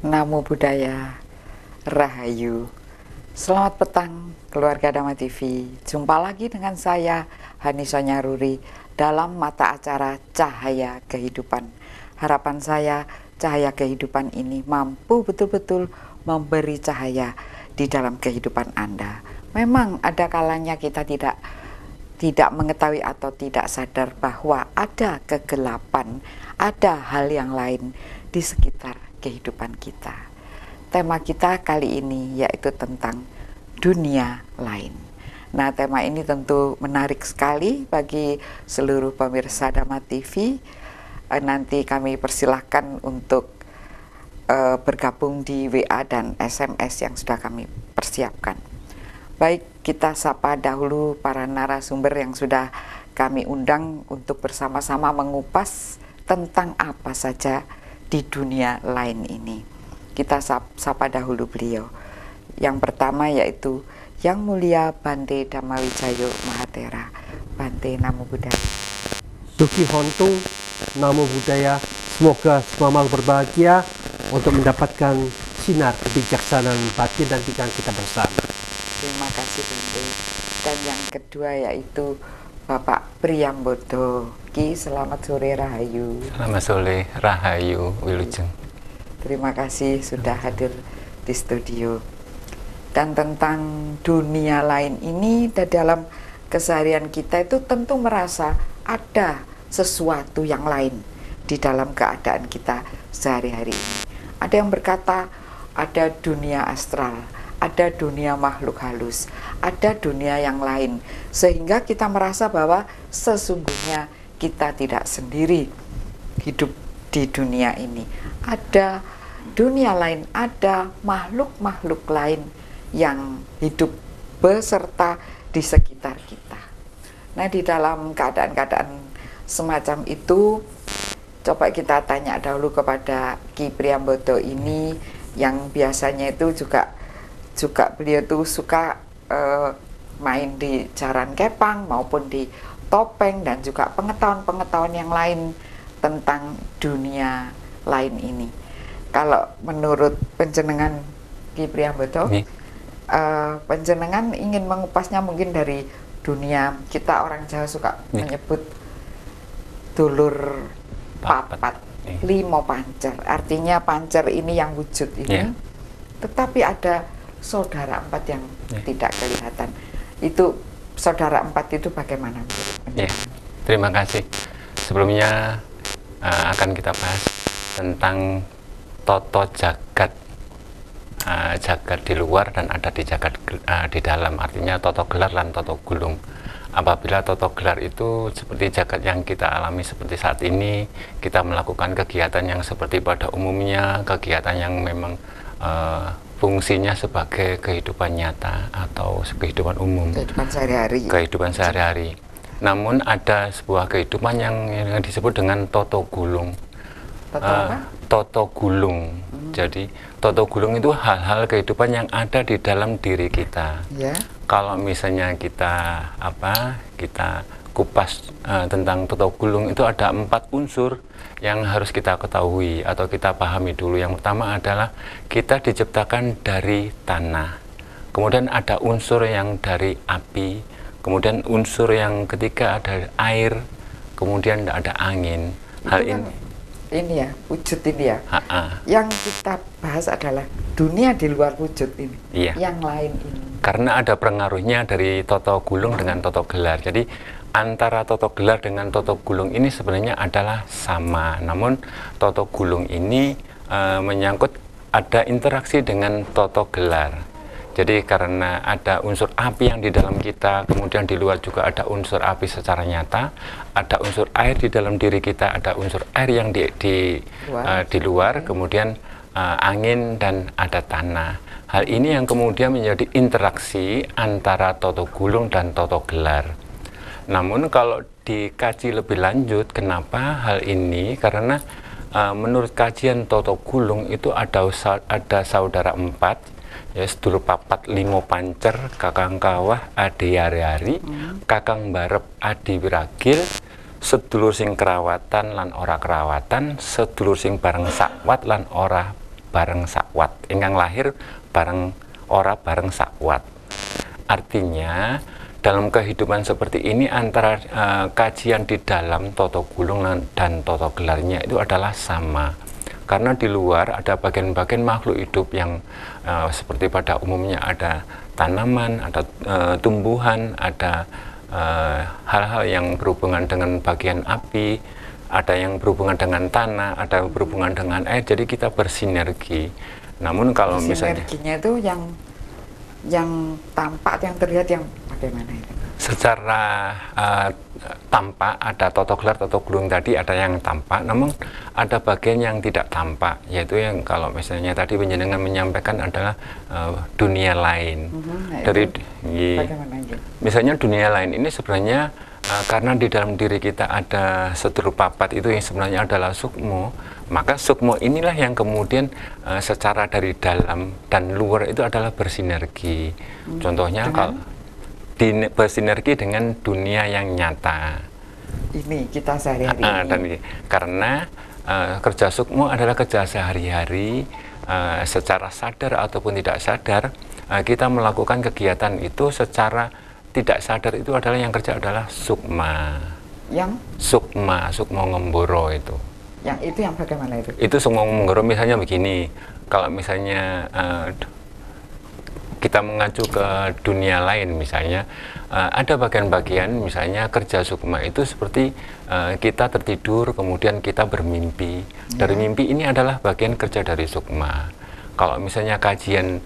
Namo Buddhaya, Rahayu. Selamat petang keluarga Dhamma TV. Jumpa lagi dengan saya Hani Sonyaruri dalam mata acara Cahaya Kehidupan. Harapan saya cahaya kehidupan ini mampu betul-betul memberi cahaya di dalam kehidupan Anda. Memang ada kalanya kita tidak mengetahui atau tidak sadar bahwa ada kegelapan, ada hal yang lain di sekitar kehidupan kita. Tema kita kali ini yaitu tentang dunia lain. Nah, tema ini tentu menarik sekali bagi seluruh pemirsa Dhamma TV. Nanti kami persilahkan untuk bergabung di WA dan SMS yang sudah kami persiapkan. Baik, kita sapa dahulu para narasumber yang sudah kami undang untuk bersama-sama mengupas tentang apa saja di dunia lain ini. Kita sapa dahulu beliau. Yang pertama yaitu Yang Mulia Bante Dhammawijayo Mahatera. Bante, Namo Buddhaya. Suki Hontung, Namo Buddhaya. Semoga semua makhluk berbahagia untuk mendapatkan sinar kebijaksanaan batin dan pikiran kita bersama. Terima kasih Bante. Dan yang kedua yaitu Bapak Priyambodo. Ki, selamat sore Rahayu. Selamat sore Rahayu Wilujeng. Terima kasih sudah hadir di studio. Dan tentang dunia lain ini, dalam keseharian kita itu tentu merasa ada sesuatu yang lain di dalam keadaan kita sehari-hari ini. Ada yang berkata ada dunia astral, ada dunia makhluk halus, ada dunia yang lain, sehingga kita merasa bahwa sesungguhnya kita tidak sendiri hidup di dunia ini. Ada dunia lain, ada makhluk-makhluk lain yang hidup beserta di sekitar kita. Nah, di dalam keadaan-keadaan semacam itu, coba kita tanya dahulu kepada Ki Priyambodo ini, yang biasanya itu juga beliau tuh suka main di jaran kepang maupun di topeng, dan juga pengetahuan-pengetahuan yang lain tentang dunia lain ini. Kalau menurut penjenengan Ki Priyambodo, penjenengan ingin mengupasnya mungkin dari dunia, kita orang Jawa suka menyebut dulur papat, limo pancer. Artinya pancer ini yang wujud ini, tetapi ada saudara empat yang tidak kelihatan. Itu saudara empat itu bagaimana menurut penjenengan? Terima kasih. Sebelumnya akan kita bahas tentang toto jagat, jagat di luar dan ada di jagat di dalam, artinya toto gelar dan toto gulung. Apabila toto gelar itu seperti jagat yang kita alami seperti saat ini, kita melakukan kegiatan yang seperti pada umumnya, kegiatan yang memang fungsinya sebagai kehidupan nyata atau kehidupan umum, kehidupan sehari-hari. Namun ada sebuah kehidupan yang disebut dengan toto gulung. Toto gulung. Jadi toto gulung itu hal-hal kehidupan yang ada di dalam diri kita. Kalau misalnya kita kupas tentang toto gulung, itu ada 4 unsur yang harus kita ketahui atau kita pahami dulu. Yang pertama adalah kita diciptakan dari tanah, kemudian ada unsur yang dari api, kemudian unsur yang ketiga ada air, kemudian ada angin. Hal ini ya, wujud ini ya. Yang kita bahas adalah dunia di luar wujud ini, yang lain ini. Karena ada pengaruhnya dari toto gulung dengan toto gelar. Jadi antara toto gelar dengan toto gulung ini sebenarnya adalah sama. Namun toto gulung ini menyangkut ada interaksi dengan toto gelar. Jadi karena ada unsur api yang di dalam kita, kemudian di luar juga ada unsur api secara nyata, ada unsur air di dalam diri kita, ada unsur air yang di luar, kemudian angin dan ada tanah. Hal ini yang kemudian menjadi interaksi antara toto gulung dan toto gelar. Namun kalau dikaji lebih lanjut, kenapa hal ini? Karena menurut kajian toto gulung itu ada saudara 4, ya, sedulur papat limo pancer, kakang kawah adi hari-hari, kakang barep adi wiragil, sedulur sing kerawatan lan ora kerawatan, sedulur sing bareng sakwat lan ora bareng sakwat, ingkang lahir bareng ora bareng sakwat. Artinya dalam kehidupan seperti ini antara kajian di dalam Toto Gulung dan Toto Gelarnya itu adalah sama. Karena di luar ada bagian-bagian makhluk hidup yang seperti pada umumnya ada tanaman, ada tumbuhan, ada hal-hal yang berhubungan dengan bagian api, ada yang berhubungan dengan tanah, ada yang berhubungan dengan air, jadi kita bersinergi. Namun kalau misalnya sinerginya itu yang tampak, yang terlihat, yang bagaimana itu? Secara tampak ada Toto Gelar, Toto Gulung tadi ada yang tampak, namun ada bagian yang tidak tampak, yaitu yang kalau misalnya tadi penjenengan menyampaikan adalah dunia lain. Dari bagaimana itu? Misalnya dunia lain ini sebenarnya karena di dalam diri kita ada sedulur papat itu yang sebenarnya adalah sukmo, maka sukmo inilah yang kemudian secara dari dalam dan luar itu adalah bersinergi. Contohnya kalau bersinergi dengan dunia yang nyata. Ini kita sehari-hari. Karena kerja sukmo adalah kerja sehari-hari, secara sadar ataupun tidak sadar kita melakukan kegiatan itu secara tidak sadar, itu adalah yang kerja adalah sukma. Yang? Sukmo ngemboro itu. Yang itu yang bagaimana itu? Itu sukmo ngemboro misalnya begini, kalau misalnya kita mengacu ke dunia lain, misalnya ada bagian-bagian misalnya kerja sukma itu seperti kita tertidur kemudian kita bermimpi. Dari mimpi ini adalah bagian kerja dari sukma. Kalau misalnya kajian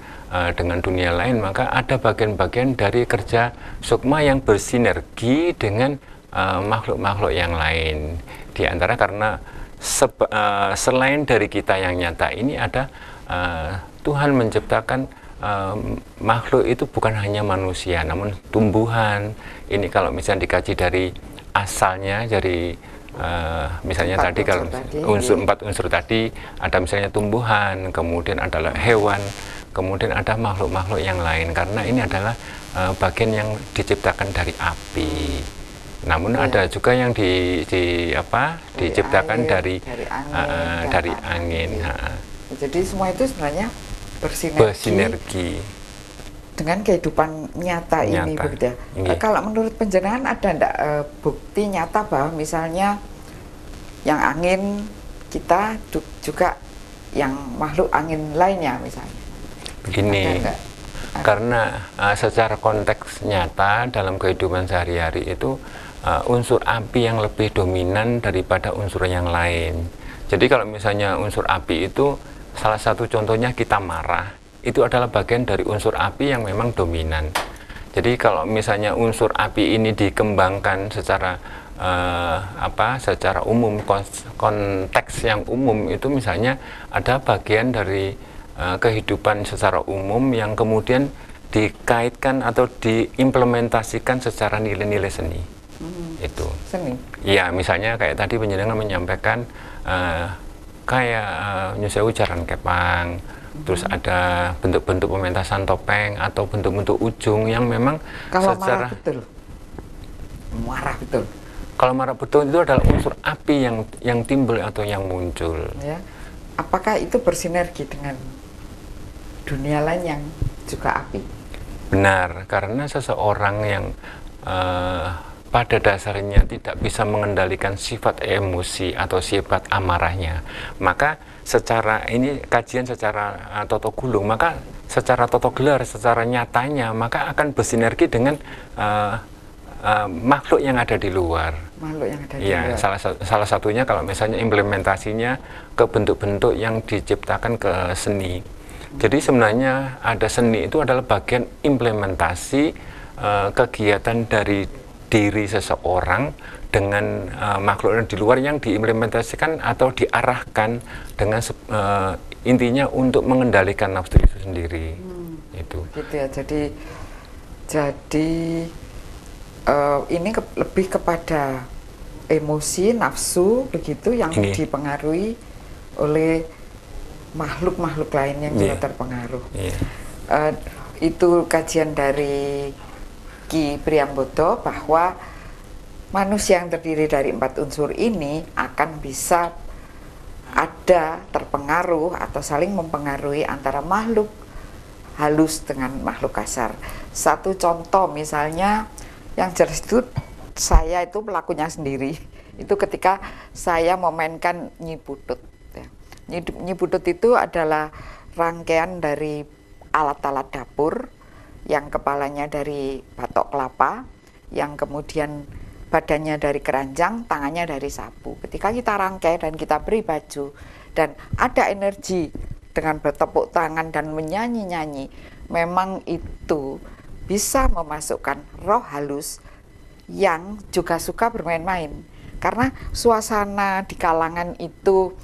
dengan dunia lain, maka ada bagian-bagian dari kerja sukma yang bersinergi dengan makhluk-makhluk yang lain. Di antara karena selain dari kita yang nyata ini ada Tuhan menciptakan makhluk itu bukan hanya manusia, namun tumbuhan. Ini kalau misalnya dikaji dari asalnya, dari misalnya tadi kalau empat unsur tadi, ada misalnya tumbuhan, kemudian adalah hewan, kemudian ada makhluk-makhluk yang lain. Karena ini adalah bagian yang diciptakan dari api. Namun ada juga yang diciptakan dari angin. Jadi semua itu sebenarnya bersinergi dengan kehidupan nyata ini, begitu ya. Kalau menurut penjenengan ada enggak bukti nyata bahwa misalnya yang angin kita juga yang makhluk angin lainnya misalnya? Begini, karena secara konteks nyata dalam kehidupan sehari-hari itu unsur api yang lebih dominan daripada unsur yang lain. Jadi kalau misalnya unsur api itu salah satu contohnya kita marah, itu adalah bagian dari unsur api yang memang dominan. Jadi kalau misalnya unsur api ini dikembangkan secara secara umum, konteks yang umum itu misalnya ada bagian dari kehidupan secara umum yang kemudian dikaitkan atau diimplementasikan secara nilai-nilai seni. Itu. Seni. Ya, misalnya kayak tadi penjenengan menyampaikan kayak nyusewu jaran kepang, terus ada bentuk-bentuk pementasan topeng atau bentuk-bentuk ujung yang memang kalau secara marah betul. Kalau marah betul itu adalah unsur api yang timbul atau yang muncul. Ya. Apakah itu bersinergi dengan dunia lain yang juga api? Benar, karena seseorang yang pada dasarnya tidak bisa mengendalikan sifat emosi atau sifat amarahnya, maka secara ini kajian secara Toto Gulung, maka secara Toto Gelar, secara nyatanya maka akan bersinergi dengan makhluk yang ada di luar. Makhluk yang ada di luar. Salah satunya kalau misalnya implementasinya ke bentuk-bentuk yang diciptakan ke seni. Jadi sebenarnya ada seni itu adalah bagian implementasi kegiatan dari diri seseorang dengan makhluk di luar yang diimplementasikan atau diarahkan dengan intinya untuk mengendalikan nafsu itu sendiri. Itu. Gitu ya. Jadi ini lebih kepada emosi, nafsu begitu yang dipengaruhi oleh makhluk-makhluk lain yang juga terpengaruh. Itu kajian dari Ki Priambodo bahwa manusia yang terdiri dari 4 unsur ini akan bisa ada terpengaruh atau saling mempengaruhi antara makhluk halus dengan makhluk kasar. Satu contoh misalnya yang jelas itu, saya itu pelakunya sendiri. Itu ketika saya memainkan Nyi Putut. Nyi Putut itu adalah rangkaian dari alat-alat dapur yang kepalanya dari batok kelapa, yang kemudian badannya dari keranjang, tangannya dari sapu. Ketika kita rangkai dan kita beri baju dan ada energi dengan bertepuk tangan dan menyanyi-nyanyi, memang itu bisa memasukkan roh halus yang juga suka bermain-main. Karena suasana di kalangan itu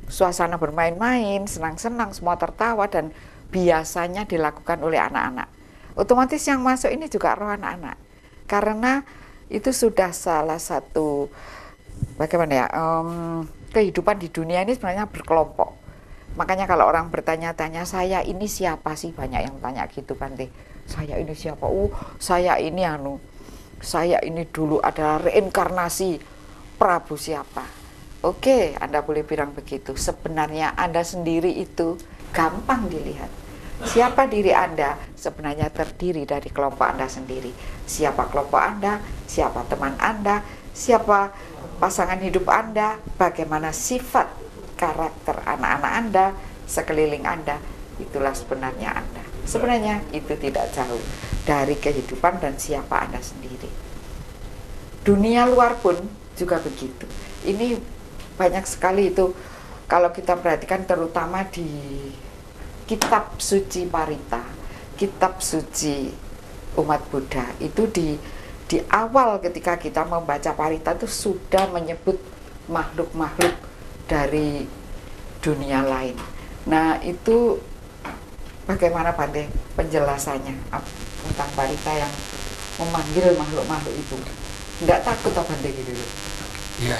suasana bermain-main, senang-senang, semua tertawa, dan biasanya dilakukan oleh anak-anak. Otomatis yang masuk ini juga roh anak-anak, karena itu sudah salah satu bagaimana ya, kehidupan di dunia ini sebenarnya berkelompok. Makanya kalau orang bertanya-tanya, saya ini siapa sih, banyak yang tanya gitu kan, saya ini siapa, saya ini dulu adalah reinkarnasi Prabu siapa. Oke, Anda boleh bilang begitu. Sebenarnya Anda sendiri itu gampang dilihat. Siapa diri Anda sebenarnya terdiri dari kelompok Anda sendiri. Siapa kelompok Anda, siapa teman Anda, siapa pasangan hidup Anda, bagaimana sifat karakter anak-anak Anda, sekeliling Anda, itulah sebenarnya Anda. Sebenarnya itu tidak jauh dari kehidupan dan siapa Anda sendiri. Dunia luar pun juga begitu. Ini banyak sekali itu kalau kita perhatikan, terutama di kitab suci Parita, kitab suci umat Buddha, itu di awal ketika kita membaca Parita itu sudah menyebut makhluk-makhluk dari dunia lain. Nah, itu bagaimana Bante penjelasannya tentang Parita yang memanggil makhluk-makhluk itu? Enggak takut apa Bante gitu? Ya,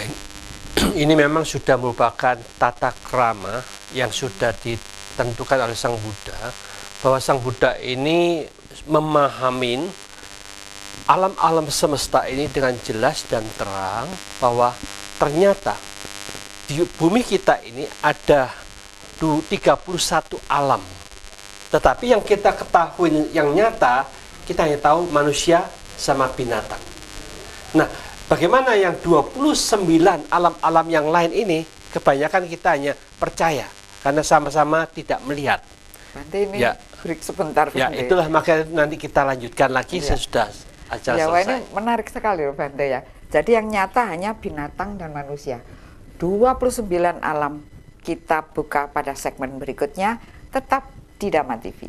ini memang sudah merupakan tata krama yang sudah ditentukan oleh Sang Buddha, bahwa Sang Buddha ini memahami alam-alam semesta ini dengan jelas dan terang, bahwa ternyata di bumi kita ini ada 31 alam. Tetapi yang kita ketahui yang nyata, kita hanya tahu manusia sama binatang. Nah, bagaimana yang 29 alam-alam yang lain ini, kebanyakan kita hanya percaya karena sama-sama tidak melihat. Bante, ini ya, break sebentar. Ya, Bante. itulah makanya nanti kita lanjutkan lagi ya. sesudah acara ya, selesai. Ini menarik sekali loh Bante ya. Jadi yang nyata hanya binatang dan manusia. 29 alam kita buka pada segmen berikutnya, tetap di Dhamma TV.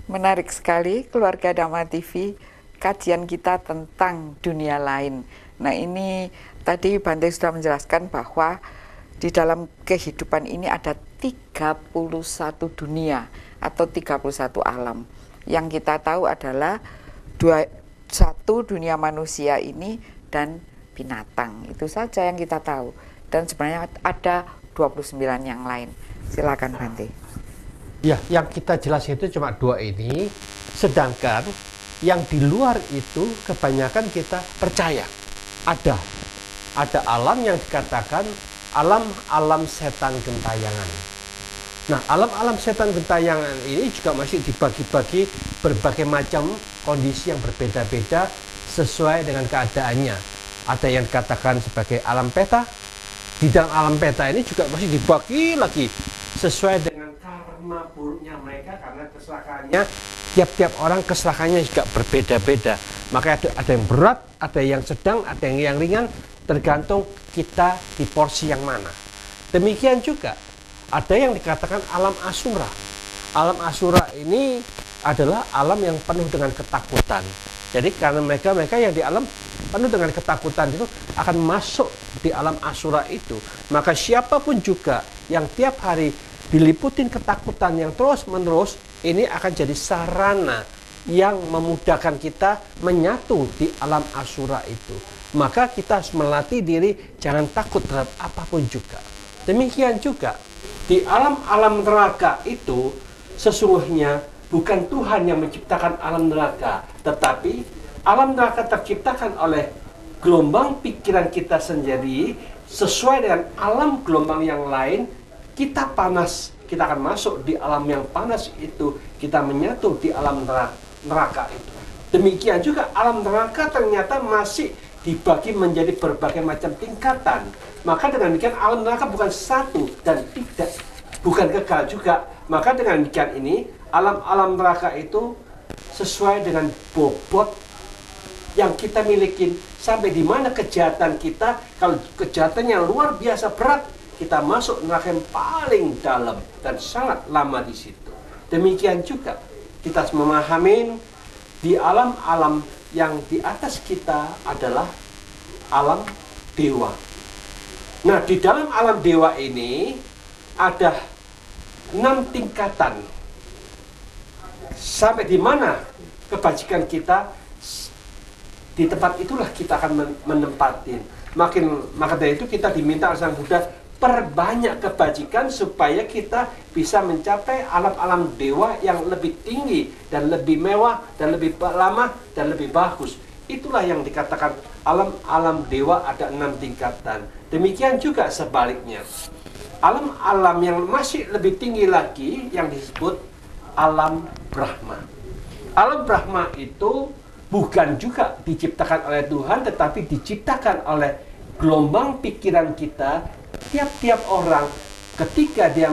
Menarik sekali keluarga Dhamma TV, kajian kita tentang dunia lain. Nah, ini tadi Bante sudah menjelaskan bahwa di dalam kehidupan ini ada 31 dunia atau 31 alam. Yang kita tahu adalah satu dunia manusia ini dan binatang. Itu saja yang kita tahu. Dan sebenarnya ada 29 yang lain. Silakan Bante. Ya, yang kita jelasin itu cuma 2 ini, sedangkan yang di luar itu kebanyakan kita percaya. Ada alam yang dikatakan alam-alam setan gentayangan. Nah, alam-alam setan gentayangan ini juga masih dibagi-bagi berbagai macam kondisi yang berbeda-beda sesuai dengan keadaannya. Ada yang dikatakan sebagai alam peta. Di dalam alam peta ini juga masih dibagi lagi sesuai dengan karma buruknya mereka, karena keselakaannya tiap-tiap orang keselakaannya juga berbeda-beda. Maka ada yang berat, ada yang sedang, ada yang ringan, tergantung kita di porsi yang mana. Demikian juga ada yang dikatakan alam asura. Alam asura ini adalah alam yang penuh dengan ketakutan. Jadi karena mereka yang di alam penuh dengan ketakutan itu akan masuk di alam asura itu. Maka siapapun juga yang tiap hari diliputin ketakutan yang terus-menerus, ini akan jadi sarana yang memudahkan kita menyatu di alam asura itu. Maka kita harus melatih diri jangan takut terhadap apapun juga. Demikian juga di alam-alam neraka itu sesungguhnya bukan Tuhan yang menciptakan alam neraka, tetapi alam neraka terciptakan oleh gelombang pikiran kita sendiri sesuai dengan alam gelombang yang lain, kita panas, kita akan masuk di alam yang panas itu, kita menyatu di alam neraka itu. Demikian juga alam neraka ternyata masih dibagi menjadi berbagai macam tingkatan. Maka dengan demikian alam neraka bukan satu dan tidak, bukan kekal juga. Maka dengan demikian ini alam-alam neraka itu sesuai dengan bobot yang kita miliki, sampai di mana kejahatan kita. Kalau kejahatan yang luar biasa berat, kita masuk neraka yang paling dalam dan sangat lama di situ. Demikian juga kita harus memahami di alam-alam yang di atas kita adalah alam dewa. Nah, di dalam alam dewa ini ada 6 tingkatan. Sampai di mana kebajikan kita, di tempat itulah kita akan menempatin. Maka dari itu kita diminta oleh Sang Buddha, perbanyak kebajikan supaya kita bisa mencapai alam-alam dewa yang lebih tinggi dan lebih mewah dan lebih lama dan lebih bagus. Itulah yang dikatakan alam-alam dewa ada 6 tingkatan. Demikian juga sebaliknya. Alam-alam yang masih lebih tinggi lagi yang disebut alam Brahma. Alam Brahma itu bukan juga diciptakan oleh Tuhan, tetapi diciptakan oleh gelombang pikiran kita. Tiap-tiap orang ketika dia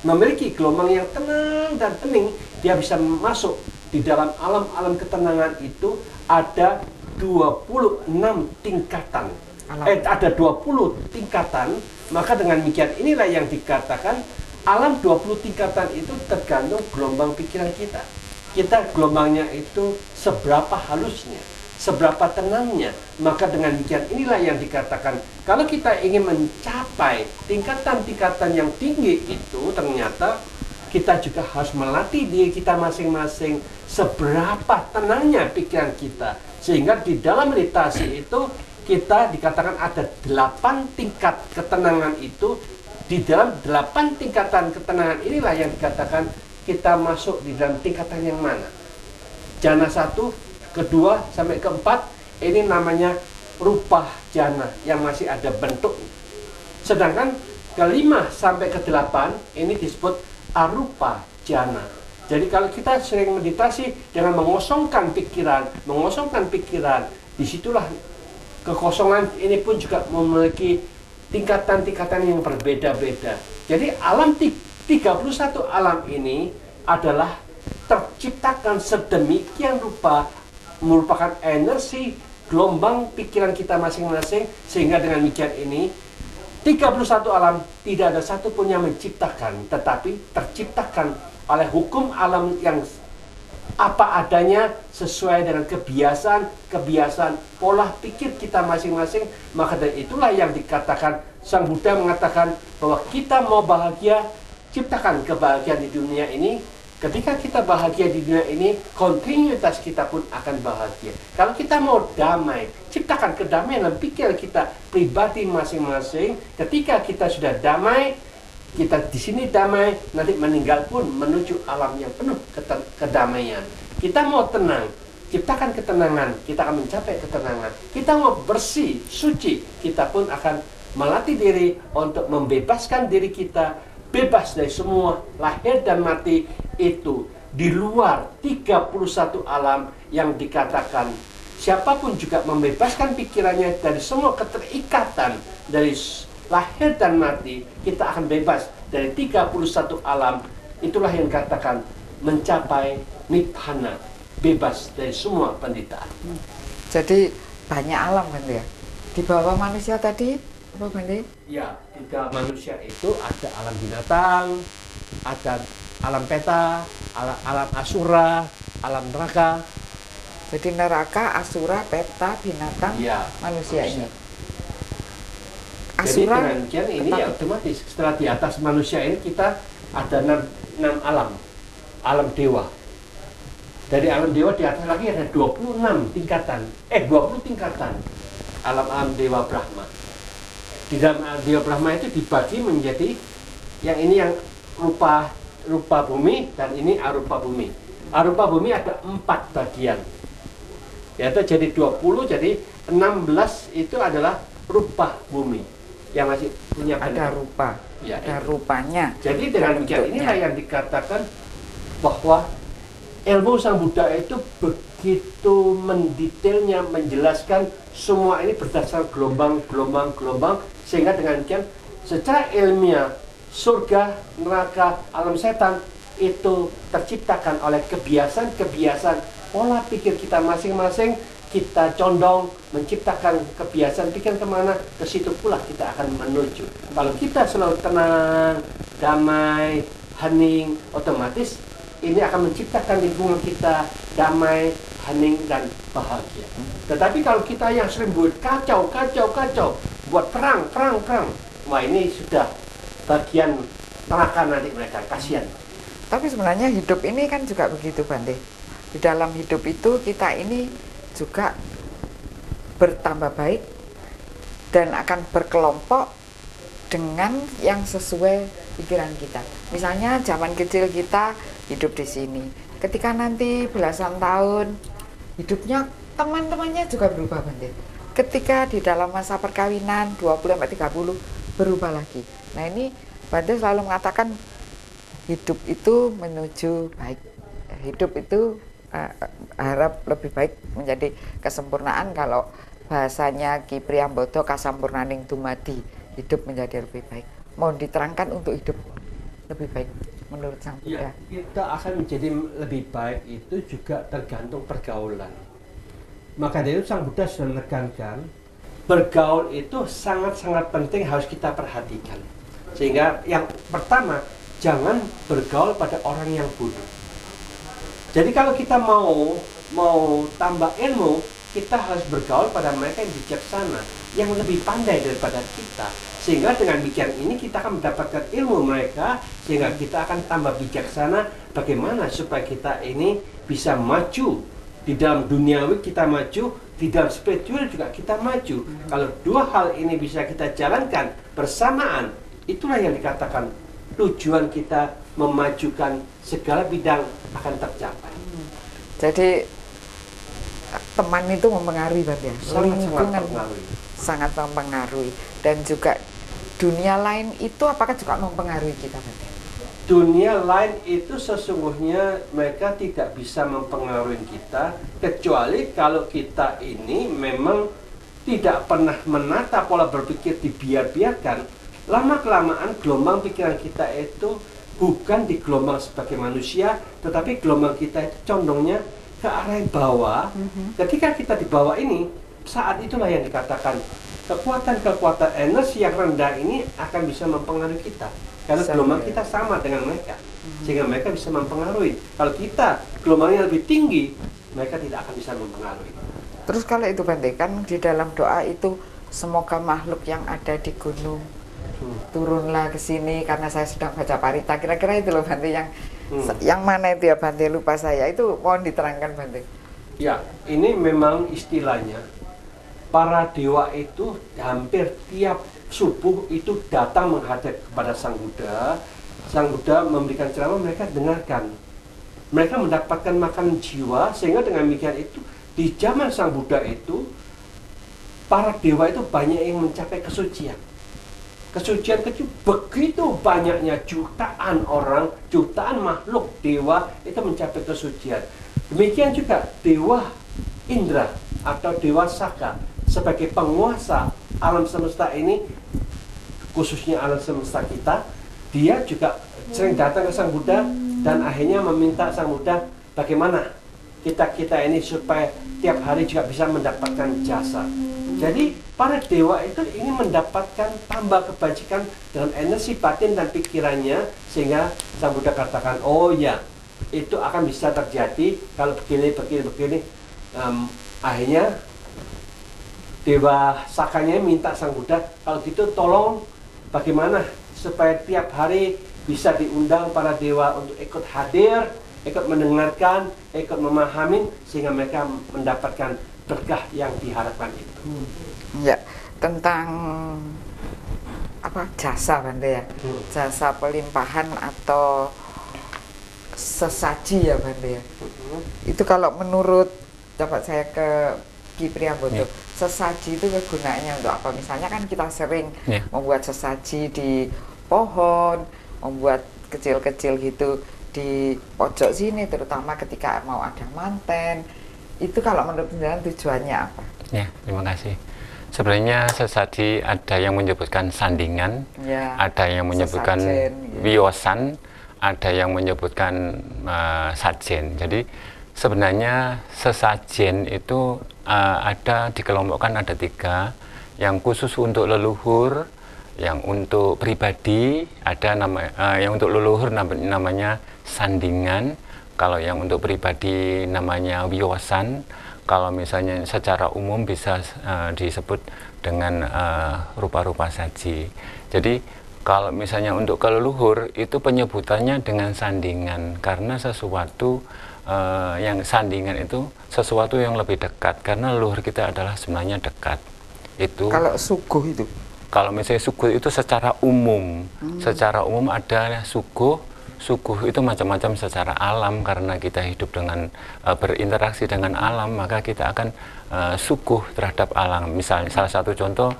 memiliki gelombang yang tenang dan hening, dia bisa masuk di dalam alam-alam ketenangan itu. Ada 26 tingkatan. Ada 20 tingkatan. Maka dengan demikian inilah yang dikatakan alam 20 tingkatan itu tergantung gelombang pikiran kita. Kita gelombangnya itu seberapa halusnya, seberapa tenangnya. Maka dengan demikian inilah yang dikatakan, kalau kita ingin mencapai tingkatan-tingkatan yang tinggi itu, ternyata kita juga harus melatih diri kita masing-masing seberapa tenangnya pikiran kita. Sehingga di dalam meditasi itu kita dikatakan ada 8 tingkat ketenangan itu. Di dalam 8 tingkatan ketenangan inilah yang dikatakan kita masuk di dalam tingkatan yang mana. Jana 1, kedua sampai keempat ini namanya rupa jana yang masih ada bentuk. Sedangkan ke-5 sampai ke-8 ini disebut arupa jana. Jadi kalau kita sering meditasi dengan mengosongkan pikiran, disitulah kekosongan ini pun juga memiliki tingkatan-tingkatan yang berbeda-beda. Jadi alam 31 alam ini adalah terciptakan sedemikian rupa, merupakan energi gelombang pikiran kita masing-masing, sehingga dengan demikian ini 31 alam tidak ada satupun yang menciptakan, tetapi terciptakan oleh hukum alam yang apa adanya sesuai dengan kebiasaan pola pikir kita masing-masing. Maka dari itulah yang dikatakan Sang Buddha mengatakan bahwa kita mau bahagia, ciptakan kebahagiaan di dunia ini. Ketika kita bahagia di dunia ini, kontinuitas kita pun akan bahagia. Kalau kita mau damai, ciptakan kedamaian dalam pikir kita pribadi masing-masing. Ketika kita sudah damai, kita di sini damai, nanti meninggal pun menuju alam yang penuh kedamaian. Kita mau tenang, ciptakan ketenangan, kita akan mencapai ketenangan. Kita mau bersih, suci, kita pun akan melatih diri untuk membebaskan diri kita, bebas dari semua lahir dan mati itu di luar 31 alam yang dikatakan. Siapapun juga membebaskan pikirannya dari semua keterikatan dari lahir dan mati, kita akan bebas dari 31 alam. Itulah yang dikatakan mencapai nibbana, bebas dari semua penderitaan. Jadi banyak alam kan ya? Di bawah manusia tadi apa Bende? Ya, di dalam manusia itu ada alam binatang, ada alam peta, alam asura, alam neraka. Jadi neraka, asura, peta, binatang, Ya, manusia ini. Jadi Asura, dengan demikian ini ya otomatis setelah di atas manusia ini kita ada 6 alam dewa. Dari alam dewa di atas lagi ada 26 tingkatan. 20 tingkatan alam-alam dewa Brahma. Di dalam dewa Brahma itu dibagi menjadi yang ini yang rupa bumi dan ini arupa bumi. Arupa bumi ada 4 bagian. Yaitu jadi 20, jadi 16 itu adalah rupa bumi yang masih punya Ada bentuk. rupa, Ya, ada itu. rupanya. Jadi dengan demikian inilah yang dikatakan bahwa ilmu Sang Buddha itu begitu mendetailnya menjelaskan semua ini berdasarkan gelombang, sehingga dengan demikian secara ilmiah surga, neraka, alam setan itu terciptakan oleh kebiasaan-kebiasaan pola pikir kita masing-masing. Kita condong menciptakan kebiasaan pikir kemana, ke situ pula kita akan menuju. Kalau kita selalu tenang, damai, hening, otomatis ini akan menciptakan lingkungan kita damai, hening, dan bahagia. Tetapi kalau kita yang sering buat kacau, buat perang, wah ini sudah bagian neraka nanti mereka, kasihan. Tapi sebenarnya hidup ini kan juga begitu, Bante. Di dalam hidup itu kita ini juga bertambah baik dan akan berkelompok dengan yang sesuai pikiran kita. Misalnya zaman kecil kita hidup di sini. Ketika nanti belasan tahun hidupnya teman-temannya juga berubah, Bante. Ketika di dalam masa perkawinan 20-30 berubah lagi. Nah, ini Bante selalu mengatakan hidup itu menuju baik. Hidup itu harap lebih baik menjadi kesempurnaan. Kalau bahasanya Ki Priyambodo kasampurnaning dumadi, hidup menjadi lebih baik. Mohon diterangkan untuk hidup lebih baik menurut Sang Buddha. Ya, kita akan menjadi lebih baik itu juga tergantung pergaulan. Maka dari itu Sang Buddha sudah menekankan bergaul itu sangat-sangat penting, harus kita perhatikan. Sehingga yang pertama, jangan bergaul pada orang yang bodoh. Jadi kalau kita mau tambah ilmu, kita harus bergaul pada mereka yang bijaksana, yang lebih pandai daripada kita. Sehingga dengan demikian ini kita akan mendapatkan ilmu mereka, sehingga kita akan tambah bijaksana bagaimana supaya kita ini bisa maju. Di dalam duniawi kita maju, di dalam spiritual juga kita maju. Kalau dua hal ini bisa kita jalankan bersamaan, itulah yang dikatakan tujuan kita memajukan segala bidang akan tercapai. Jadi teman itu mempengaruhi, Bante, ya? Lingkungan sangat mempengaruhi, dan juga dunia lain itu apakah juga mempengaruhi kita, Bante? Dunia lain itu sesungguhnya mereka tidak bisa mempengaruhi kita, kecuali kalau kita ini memang tidak pernah menata pola berpikir, dibiarkan. Lama-kelamaan gelombang pikiran kita itu bukan di gelombang sebagai manusia, tetapi gelombang kita itu condongnya ke arah bawah. Ketika kita di bawah ini, saat itulah yang dikatakan kekuatan-kekuatan energi yang rendah ini akan bisa mempengaruhi kita. Karena gelombang kita sama dengan mereka, sehingga mereka bisa mempengaruhi. Kalau kita gelombangnya lebih tinggi, mereka tidak akan bisa mempengaruhi. Terus kalau itu, Bante, kan di dalam doa itu semoga makhluk yang ada di gunung turunlah ke sini karena saya sedang baca parita. Kira-kira itu loh, Bante, yang mana itu ya, Bante? Lupa saya. Itu mohon diterangkan, Bante. Ya, ini memang istilahnya para dewa itu hampir tiap subuh itu datang menghadap kepada Sang Buddha. Sang Buddha memberikan ceramah, mereka dengarkan. Mereka mendapatkan makanan jiwa, sehingga dengan demikian itu di zaman Sang Buddha itu para dewa itu banyak yang mencapai kesucian. Kesucian kecil, begitu banyaknya jutaan orang, jutaan makhluk dewa itu mencapai kesucian. Demikian juga dewa Indra atau dewa Saka sebagai penguasa alam semesta ini, khususnya alam semesta kita, dia juga sering datang ke Sang Buddha dan akhirnya meminta Sang Buddha bagaimana kita ini supaya tiap hari juga bisa mendapatkan jasa. Jadi para dewa itu ingin mendapatkan tambah kebajikan dengan energi batin dan pikirannya, sehingga Sang Buddha katakan, oh ya, itu akan bisa terjadi kalau begini. Akhirnya dewa Sakanya minta Sang Buddha, kalau gitu tolong bagaimana supaya tiap hari bisa diundang para dewa untuk ikut hadir, ikut mendengarkan, ikut memahami, sehingga mereka mendapatkan berkah yang diharapkan itu. Ya, tentang apa jasa, Bante, ya? Jasa pelimpahan atau sesaji ya, Bante, ya? Itu kalau menurut dapat saya ke Ki Priyambodo, sesaji itu kegunaannya untuk apa? Misalnya kan kita sering membuat sesaji di pohon, membuat kecil-kecil gitu di pojok sini, terutama ketika mau ada manten. Itu kalau menurut penjelasan tujuannya apa? Ya, terima kasih. Sebenarnya sesaji ada yang menyebutkan sandingan, ya, ada yang menyebutkan wiosan, ada yang menyebutkan sajen. Jadi sebenarnya sesajen itu ada dikelompokkan ada 3, yang khusus untuk leluhur, yang untuk pribadi ada yang untuk leluhur namanya sandingan, kalau yang untuk pribadi namanya wiosan, kalau misalnya secara umum bisa disebut dengan rupa-rupa saji. Jadi kalau misalnya untuk ke leluhur itu penyebutannya dengan sandingan, karena sesuatu yang sandingan itu sesuatu yang lebih dekat, karena leluhur kita adalah sebenarnya dekat. Itu kalau suguh itu, kalau misalnya suguh itu secara umum, secara umum ada suguh itu macam-macam secara alam, karena kita hidup dengan berinteraksi dengan alam, maka kita akan suguh terhadap alam. Misalnya salah satu contoh,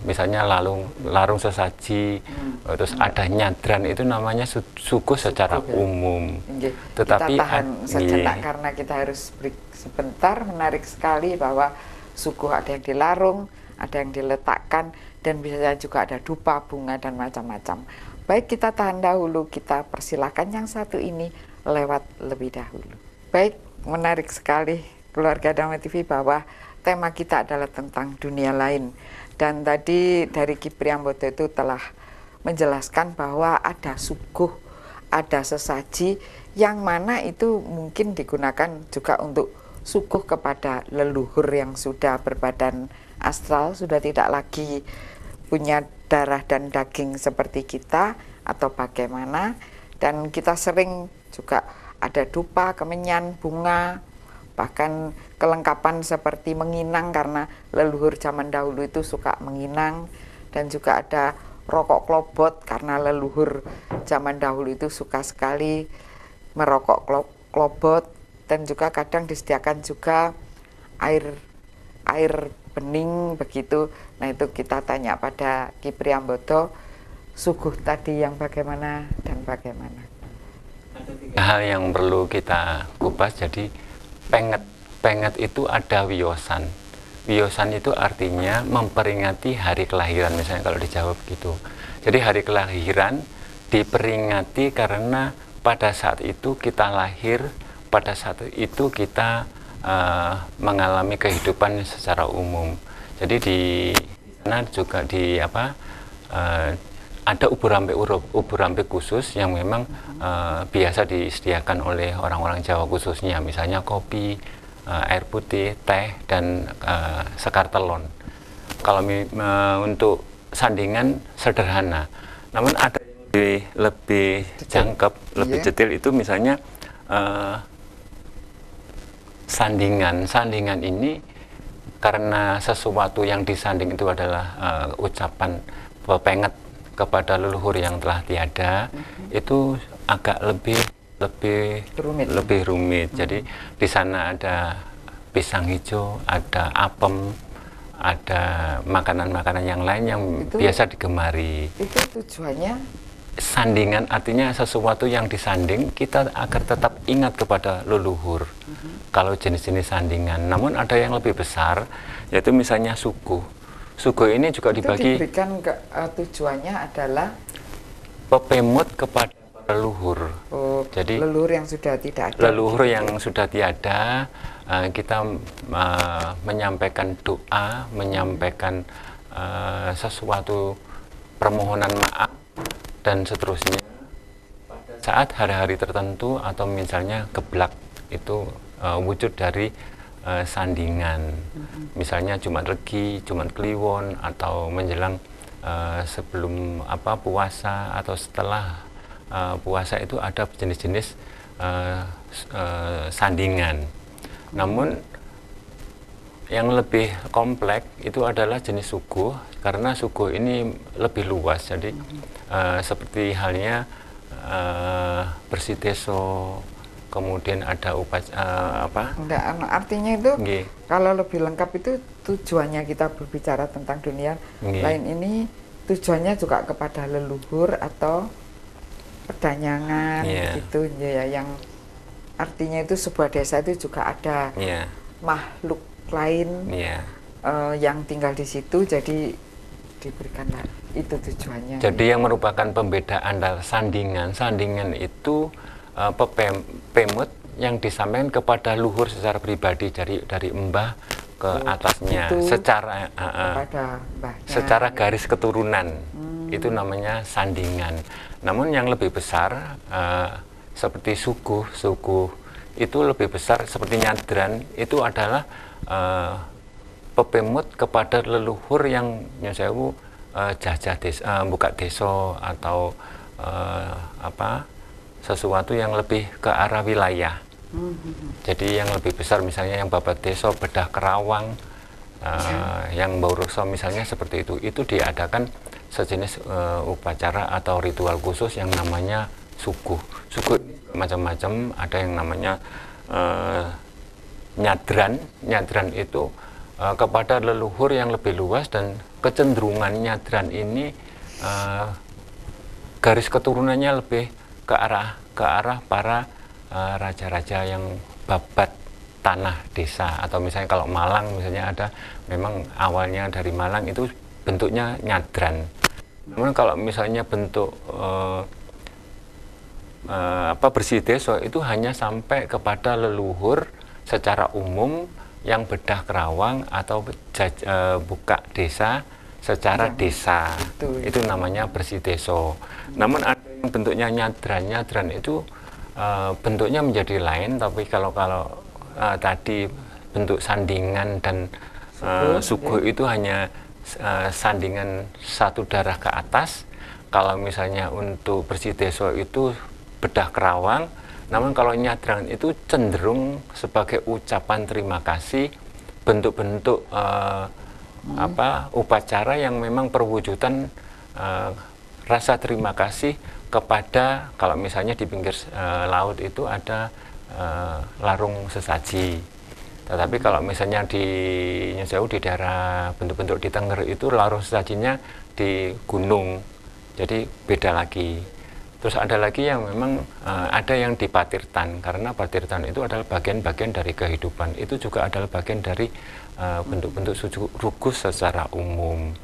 misalnya larung sesaji, terus ada nyadran, itu namanya suguh secara umum. Tetapi kita tahan sejenak karena kita harus break sebentar. Menarik sekali bahwa suguh ada yang dilarung, ada yang diletakkan, dan biasanya juga ada dupa, bunga, dan macam-macam. Baik, kita tahan dahulu, kita persilahkan yang satu ini lewat lebih dahulu. Baik, menarik sekali keluarga Dhamma TV bahwa tema kita adalah tentang dunia lain. Dan tadi dari Ki Priambodo itu telah menjelaskan bahwa ada suguh, ada sesaji, yang mana itu mungkin digunakan juga untuk suguh kepada leluhur yang sudah berbadan astral, sudah tidak lagi punya darah dan daging seperti kita atau bagaimana. Dan kita sering juga ada dupa, kemenyan, bunga, bahkan kelengkapan seperti menginang, karena leluhur zaman dahulu itu suka menginang. Dan juga ada rokok klobot, karena leluhur zaman dahulu itu suka sekali merokok klobot. Dan juga kadang disediakan juga air bening begitu. Nah, itu kita tanya pada Ki Priambodo, suguh tadi yang bagaimana dan bagaimana. Hal yang perlu kita kupas, jadi penget itu ada wiosan. Wiosan itu artinya memperingati hari kelahiran, misalnya kalau di Jawa begitu. Jadi hari kelahiran diperingati karena pada saat itu kita lahir, pada saat itu kita mengalami kehidupan secara umum. Jadi di sana juga ada ubur-rampe khusus yang memang biasa disediakan oleh orang-orang Jawa khususnya, misalnya kopi, air putih, teh, dan sekar telon. Kalau untuk sandingan sederhana, namun ada lebih jangkep, lebih detail, itu misalnya sandingan ini, karena sesuatu yang disanding itu adalah ucapan penget kepada leluhur yang telah tiada, itu agak lebih rumit. Jadi di sana ada pisang hijau, ada apem, ada makanan-makanan yang lain yang biasa digemari. Itu tujuannya? Sandingan artinya sesuatu yang disanding, kita agar tetap ingat kepada leluhur. Kalau jenis-jenis sandingan, namun ada yang lebih besar, yaitu misalnya suguh. Suguh ini juga dibagi. Itu diberikan tujuannya adalah pepemut kepada leluhur. Jadi leluhur yang sudah tidak ada. Leluhur yang sudah tiada, kita menyampaikan doa, menyampaikan sesuatu permohonan maaf dan seterusnya saat hari-hari tertentu, atau misalnya geblak itu wujud dari sandingan, misalnya Jumat Legi, Jumat Kliwon, atau menjelang sebelum puasa atau setelah puasa, itu ada jenis-jenis sandingan. Namun yang lebih kompleks itu adalah jenis suguh, karena suguh ini lebih luas. Jadi seperti halnya bersih deso, kemudian ada apa? Enggak, artinya itu Nggih. kalau lebih lengkap itu tujuannya kita berbicara tentang dunia Nggih. lain ini tujuannya juga kepada leluhur atau perdanyangan Iya. gitu ya, yang artinya itu sebuah desa itu juga ada Iya. makhluk lain Iya. yang tinggal di situ, jadi diberikanlah itu tujuannya. Jadi yang merupakan pembedaan adalah sandingan. Sandingan itu pemut yang disampaikan kepada luhur secara pribadi dari mbah ke atasnya itu secara kepada mbahnya. secara garis keturunan. Itu namanya sandingan. Namun yang lebih besar seperti suku itu lebih besar, seperti nyadran itu adalah pepemut kepada leluhur yang nyesewu jajah desa, buka desa atau sesuatu yang lebih ke arah wilayah. Jadi yang lebih besar misalnya yang babat desa, bedah kerawang, yang baurekso misalnya seperti itu diadakan sejenis upacara atau ritual khusus yang namanya suguh. Suguh macam-macam, ada yang namanya nyadran. Nyadran itu kepada leluhur yang lebih luas, dan kecenderungan nyadran ini garis keturunannya lebih ke arah para raja-raja yang babat tanah desa, atau misalnya kalau Malang misalnya ada, memang awalnya dari Malang itu bentuknya nyadran. Namun kalau misalnya bentuk bersih desa itu hanya sampai kepada leluhur secara umum yang bedah kerawang atau buka desa secara desa. Itu namanya bersih desa. Namun ada yang bentuknya nyadran. Nyadran itu bentuknya menjadi lain, tapi kalau tadi bentuk sandingan dan suguh itu hanya sandingan satu darah ke atas. Kalau misalnya untuk bersih desa itu bedah kerawang. Namun kalau nyadran itu cenderung sebagai ucapan terima kasih, bentuk-bentuk upacara yang memang perwujudan rasa terima kasih kepada, kalau misalnya di pinggir laut itu ada larung sesaji. Tetapi kalau misalnya di Nyesau, di daerah bentuk-bentuk di Tengger itu larung sesajinya di gunung, jadi beda lagi. Terus ada lagi yang memang ada yang di Patirtan, karena Patirtan itu adalah bagian-bagian dari kehidupan. Itu juga adalah bagian dari bentuk-bentuk sujud rugus secara umum.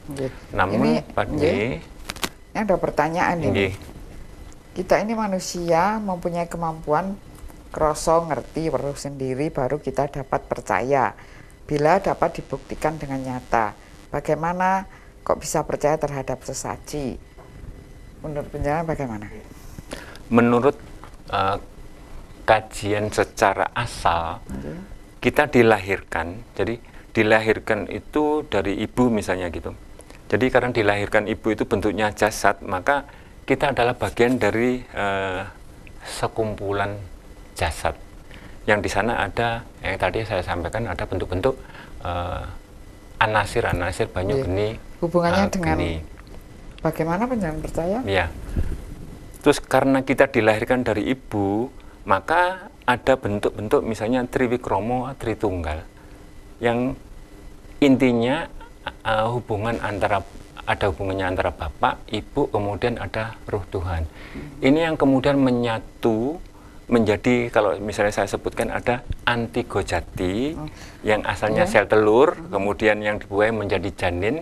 Namun ini ada pertanyaan ini. Kita ini manusia mempunyai kemampuan kroso ngerti perlu sendiri, baru kita dapat percaya. Bila dapat dibuktikan dengan nyata, bagaimana kok bisa percaya terhadap sesaji? Menurut penjelasan bagaimana? Menurut kajian secara asal, kita dilahirkan. Jadi dilahirkan itu dari ibu misalnya gitu. Jadi karena dilahirkan ibu itu bentuknya jasad, maka kita adalah bagian dari sekumpulan jasad. Yang di sana ada, yang tadi saya sampaikan, ada bentuk-bentuk anasir banyu geni. Hubungannya dengan bagaimana penjelasan percaya? Ya. Terus karena kita dilahirkan dari ibu, maka ada bentuk-bentuk misalnya Triwikromo, Tritunggal, yang intinya ada hubungannya antara bapak, ibu, kemudian ada roh Tuhan. Ini yang kemudian menyatu menjadi, kalau misalnya saya sebutkan ada antigojati yang asalnya sel telur, kemudian yang dibuai menjadi janin,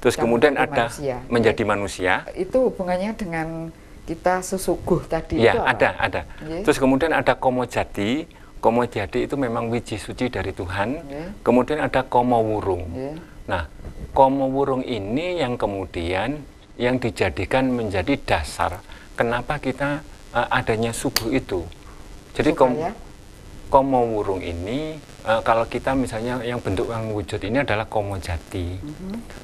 terus kemudian ada manusia. Menjadi manusia. Itu hubungannya dengan kita sesuguh tadi. Ya, ada. Terus kemudian ada komojati. Komojati itu memang wiji suci dari Tuhan. Kemudian ada komowurung. Nah, komowurung ini yang kemudian yang dijadikan menjadi dasar kenapa kita adanya subuh itu. Jadi komowurung ini kalau kita misalnya yang bentuk yang wujud ini adalah komojati.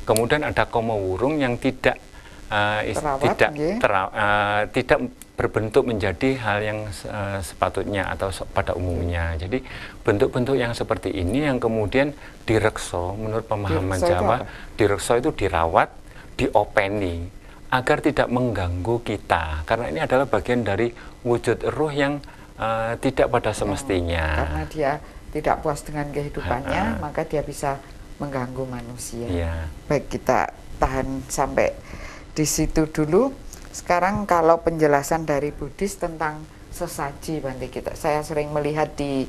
Kemudian ada komowurung yang tidak tidak berbentuk menjadi hal yang sepatutnya atau pada umumnya. Jadi bentuk-bentuk yang seperti ini yang kemudian direkso, menurut pemahaman Jawa, direkso itu dirawat, diopeni agar tidak mengganggu kita, karena ini adalah bagian dari wujud ruh yang tidak pada semestinya. Karena dia tidak puas dengan kehidupannya, maka dia bisa mengganggu manusia. Iya. Baik, kita tahan sampai di situ dulu. Sekarang kalau penjelasan dari Buddhis tentang sesaji, Bante, saya sering melihat di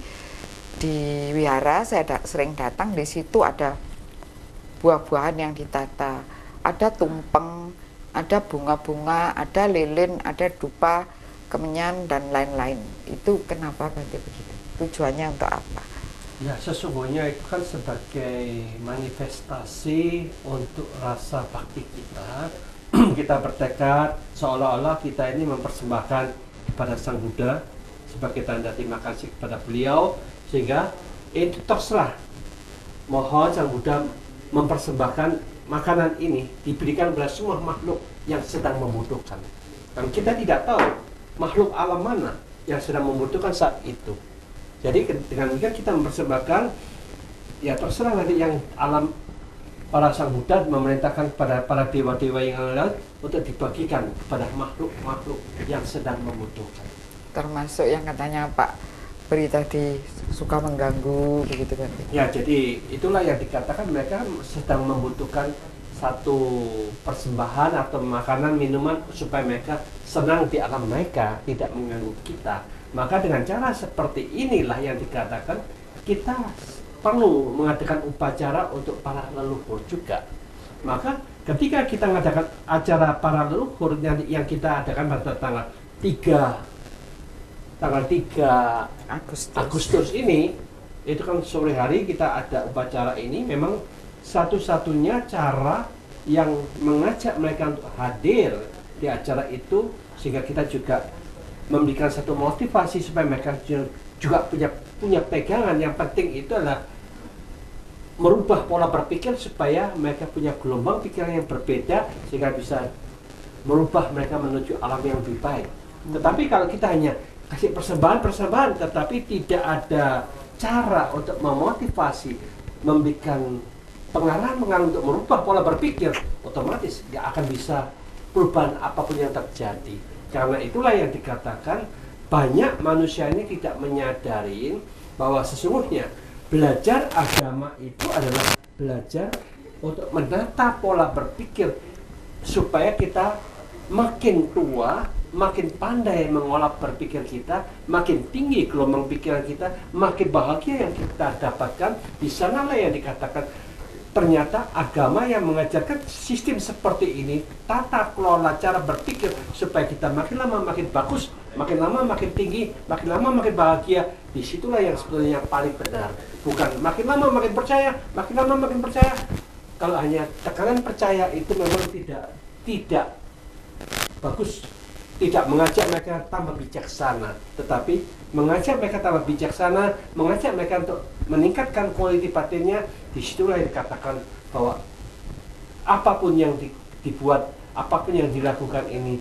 wihara, saya sering datang, di situ ada buah-buahan yang ditata, ada tumpeng, ada bunga-bunga, ada lilin, ada dupa, kemenyan, dan lain-lain. Itu kenapa, Bante, begitu? Tujuannya untuk apa? Ya, sesungguhnya itu kan sebagai manifestasi untuk rasa bakti kita. Kita bertekad seolah-olah kita ini mempersembahkan kepada Sang Buddha sebagai tanda terima kasih kepada beliau, sehingga itu terserah. Mohon Sang Buddha mempersembahkan makanan ini diberikan kepada semua makhluk yang sedang membutuhkan. Dan kita tidak tahu makhluk alam mana yang sedang membutuhkan saat itu. Jadi dengan demikian kita mempersembahkan, ya terserah nanti yang alam, para Sang Buddha memerintahkan kepada para dewa-dewa yang lain untuk dibagikan kepada makhluk-makhluk yang sedang membutuhkan. Termasuk yang katanya Pak Beri tadi suka mengganggu, begitu kan? Ya, jadi itulah yang dikatakan mereka sedang membutuhkan satu persembahan atau makanan, minuman supaya mereka senang di alam mereka, tidak mengganggu kita. Maka dengan cara seperti inilah yang dikatakan kita perlu mengadakan upacara untuk para leluhur juga. Maka ketika kita mengadakan acara para leluhur yang kita adakan pada tanggal 3 Agustus ini, itu kan sore hari kita ada upacara ini. Memang satu-satunya cara yang mengajak mereka untuk hadir di acara itu, sehingga kita juga memberikan satu motivasi supaya mereka juga punya pegangan. Yang penting itu adalah merubah pola berpikir supaya mereka punya gelombang pikiran yang berbeda, sehingga bisa merubah mereka menuju alam yang lebih baik. Tetapi kalau kita hanya kasih persembahan, tetapi tidak ada cara untuk memotivasi, memberikan pengarahan untuk merubah pola berpikir, otomatis nggak akan bisa perubahan apapun yang terjadi. Karena itulah yang dikatakan banyak manusia ini tidak menyadari bahwa sesungguhnya belajar agama itu adalah belajar untuk menata pola berpikir supaya kita makin tua, makin pandai mengolah berpikir kita, makin tinggi gelombang pikiran kita, makin bahagia yang kita dapatkan. Di sanalah yang dikatakan ternyata agama yang mengajarkan sistem seperti ini, tata kelola cara berpikir supaya kita makin lama makin bagus, makin lama makin tinggi, makin lama makin bahagia. Disitulah yang sebetulnya paling benar. Bukan makin lama makin percaya, makin lama makin percaya. Kalau hanya tekanan percaya itu memang tidak bagus, tidak mengajak mereka tambah bijaksana, tetapi mengajak mereka tambah bijaksana, mengajak mereka untuk meningkatkan kualitas batinnya. Disitulah yang dikatakan bahwa apapun yang dibuat, apapun yang dilakukan ini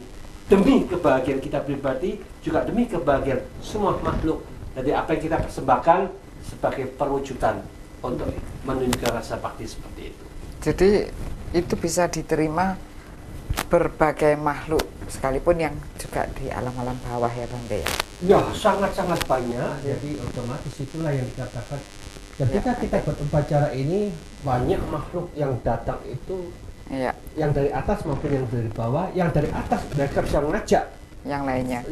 demi kebahagiaan kita pribadi, juga demi kebahagiaan semua makhluk. Jadi apa yang kita persembahkan sebagai perwujudan untuk menunjukkan rasa bakti seperti itu. Jadi itu bisa diterima berbagai makhluk, sekalipun yang juga di alam-alam bawah, ya Bante ya? Ya, sangat-sangat banyak. Jadi otomatis itulah yang dikatakan ketika kita berupacara ini, banyak makhluk yang datang itu, yang dari atas maupun yang dari bawah. Yang dari atas mereka bisa mengajak yang lainnya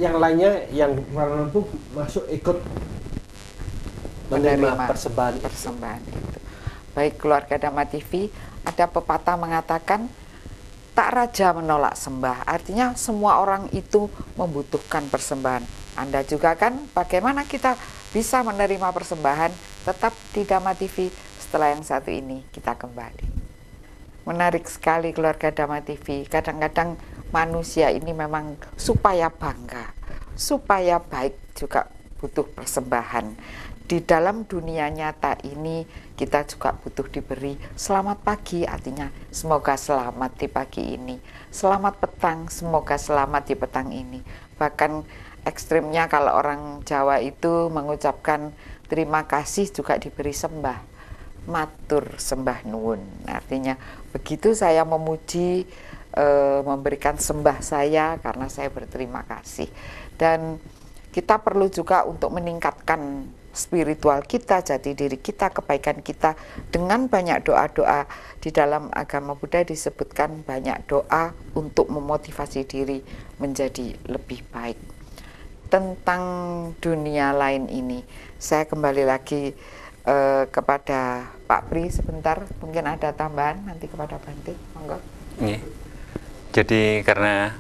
yang kurang mampu masuk ikut menerima persembahan itu. Baik, keluarga Dhamma TV, ada pepatah mengatakan tak raja menolak sembah, artinya semua orang itu membutuhkan persembahan. Anda juga kan, bagaimana kita bisa menerima persembahan? Tetap di Dhamma TV. Setelah yang satu ini kita kembali. Menarik sekali keluarga Dhamma TV. Kadang-kadang manusia ini memang supaya bangga, supaya baik juga butuh persembahan. Di dalam dunia nyata ini kita juga butuh diberi selamat pagi, artinya semoga selamat di pagi ini, selamat petang, semoga selamat di petang ini. Bahkan ekstrimnya kalau orang Jawa itu mengucapkan terima kasih juga diberi sembah, matur sembah nuwun. Artinya begitu saya memuji, memberikan sembah saya karena saya berterima kasih. Dan kita perlu juga untuk meningkatkan spiritual kita, jati diri kita, kebaikan kita dengan banyak doa-doa. Di dalam agama Buddha disebutkan banyak doa untuk memotivasi diri menjadi lebih baik. Tentang dunia lain ini, saya kembali lagi kepada Pak Pri sebentar, mungkin ada tambahan nanti kepada Bante, monggo. Jadi karena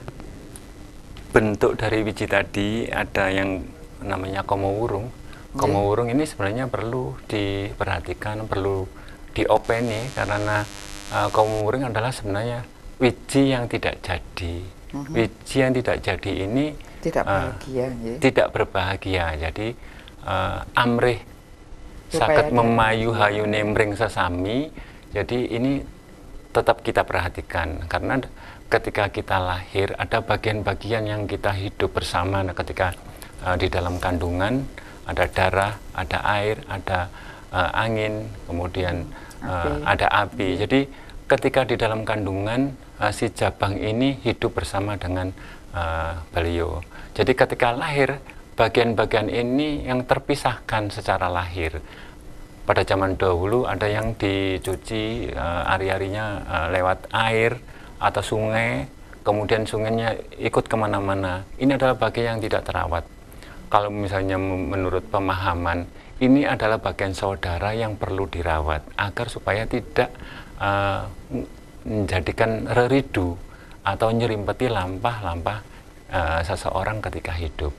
bentuk dari wiji tadi ada yang namanya komowurung. Komowurung ini sebenarnya perlu diperhatikan, perlu diopeni karena komowurung adalah sebenarnya wiji yang tidak jadi. Wiji yang tidak jadi ini tidak bahagia, tidak berbahagia. Jadi amrih saged memayu hayune mring sesami. Jadi ini tetap kita perhatikan karena ketika kita lahir ada bagian-bagian yang kita hidup bersama. Nah, ketika di dalam kandungan ada darah, ada air, ada angin, kemudian ada api. Jadi ketika di dalam kandungan si Jabang ini hidup bersama dengan beliau. Jadi ketika lahir bagian-bagian ini yang terpisahkan secara lahir. Pada zaman dahulu ada yang dicuci ari-arinya lewat air atau sungai, kemudian sungainya ikut kemana-mana. Ini adalah bagian yang tidak terawat. Kalau misalnya menurut pemahaman, ini adalah bagian saudara yang perlu dirawat agar supaya tidak menjadikan reridu atau nyerimpeti lampah-lampah seseorang ketika hidup.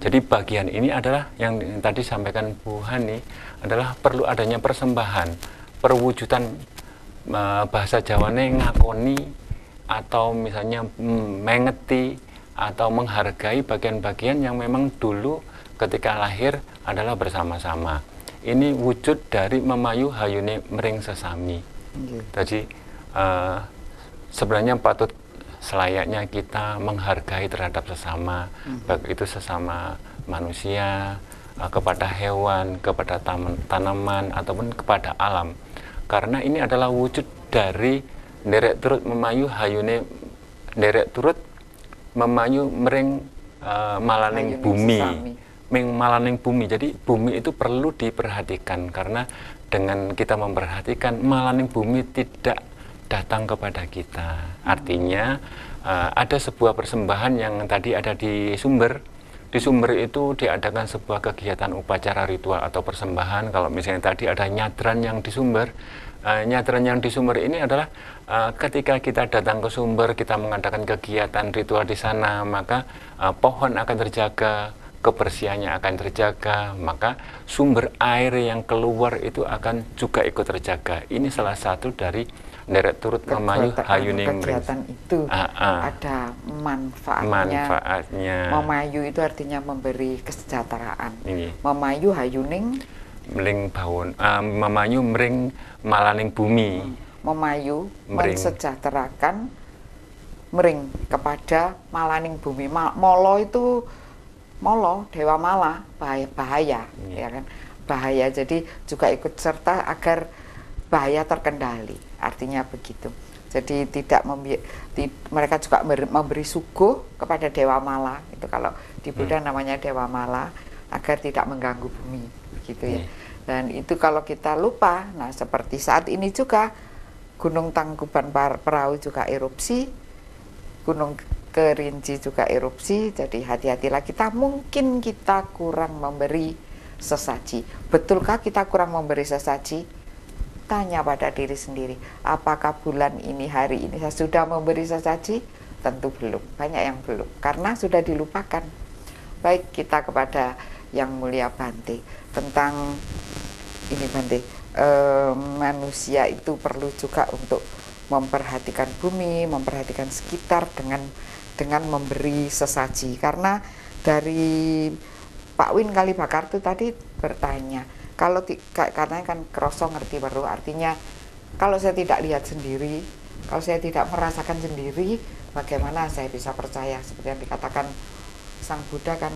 Jadi bagian ini adalah yang tadi sampaikan Bu Hani, adalah perlu adanya persembahan, perwujudan bahasa Jawane ngakoni atau misalnya mengeti atau menghargai bagian-bagian yang memang dulu ketika lahir adalah bersama-sama. Ini wujud dari memayu hayune mring sesami. Jadi sebenarnya patut selayaknya kita menghargai terhadap sesama, baik itu sesama manusia, kepada hewan, kepada tanaman, ataupun kepada alam. Karena ini adalah wujud dari derek turut memayu hayune, derek turut memayu mering malaning bumi, ming malaning bumi. Jadi bumi itu perlu diperhatikan karena dengan kita memperhatikan malaning bumi tidak datang kepada kita. Artinya ada sebuah persembahan yang tadi ada di sumber. Di sumber itu diadakan sebuah kegiatan upacara ritual atau persembahan. Kalau misalnya tadi ada nyadran yang di sumber, nyadran yang di sumber ini adalah ketika kita datang ke sumber, kita mengadakan kegiatan ritual di sana, maka pohon akan terjaga, kebersihannya akan terjaga, maka sumber air yang keluar itu akan juga ikut terjaga. Ini salah satu dari derek turut memayu hayuning kegiatan itu ada manfaatnya. Memayu itu artinya memberi kesejahteraan. Memayu hayuning mring bawon, memayu mring malaning bumi. Memayu mensejahterakan mring kepada malaning bumi. Molo itu molo, dewa mala, bahaya, ya kan? Bahaya, jadi juga ikut serta agar bahaya terkendali, artinya begitu. Jadi tidak mereka juga memberi suguh kepada dewa mala, itu kalau di Buddha namanya dewa mala, agar tidak mengganggu bumi, begitu ya. Dan itu kalau kita lupa, nah seperti saat ini juga Gunung Tangkuban Perahu juga erupsi, Gunung Kerinci juga erupsi, jadi hati-hatilah kita, mungkin kita kurang memberi sesaji. Betulkah kita kurang memberi sesaji? Tanya pada diri sendiri, apakah bulan ini, hari ini saya sudah memberi sesaji? Tentu belum, banyak yang belum, karena sudah dilupakan. Baik, kita kepada Yang Mulia Bante, tentang ini Bante, manusia itu perlu juga untuk memperhatikan bumi, memperhatikan sekitar dengan memberi sesaji. Karena dari Pak Win Kalibakar itu tadi bertanya, kalau katanya kan kroso ngerti baru, artinya kalau saya tidak lihat sendiri, kalau saya tidak merasakan sendiri, bagaimana saya bisa percaya? Seperti yang dikatakan Sang Buddha kan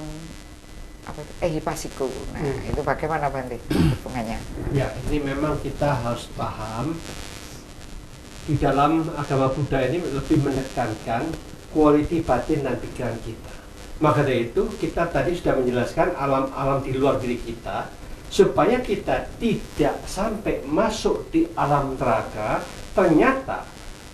apa itu, hipasiku. Nah, itu bagaimana Bante hubungannya? Ya, ini memang kita harus paham di dalam agama Buddha ini lebih menekankan quality batin dan pikiran kita. Maka dari itu kita tadi sudah menjelaskan alam-alam di luar diri kita, supaya kita tidak sampai masuk di alam neraka. Ternyata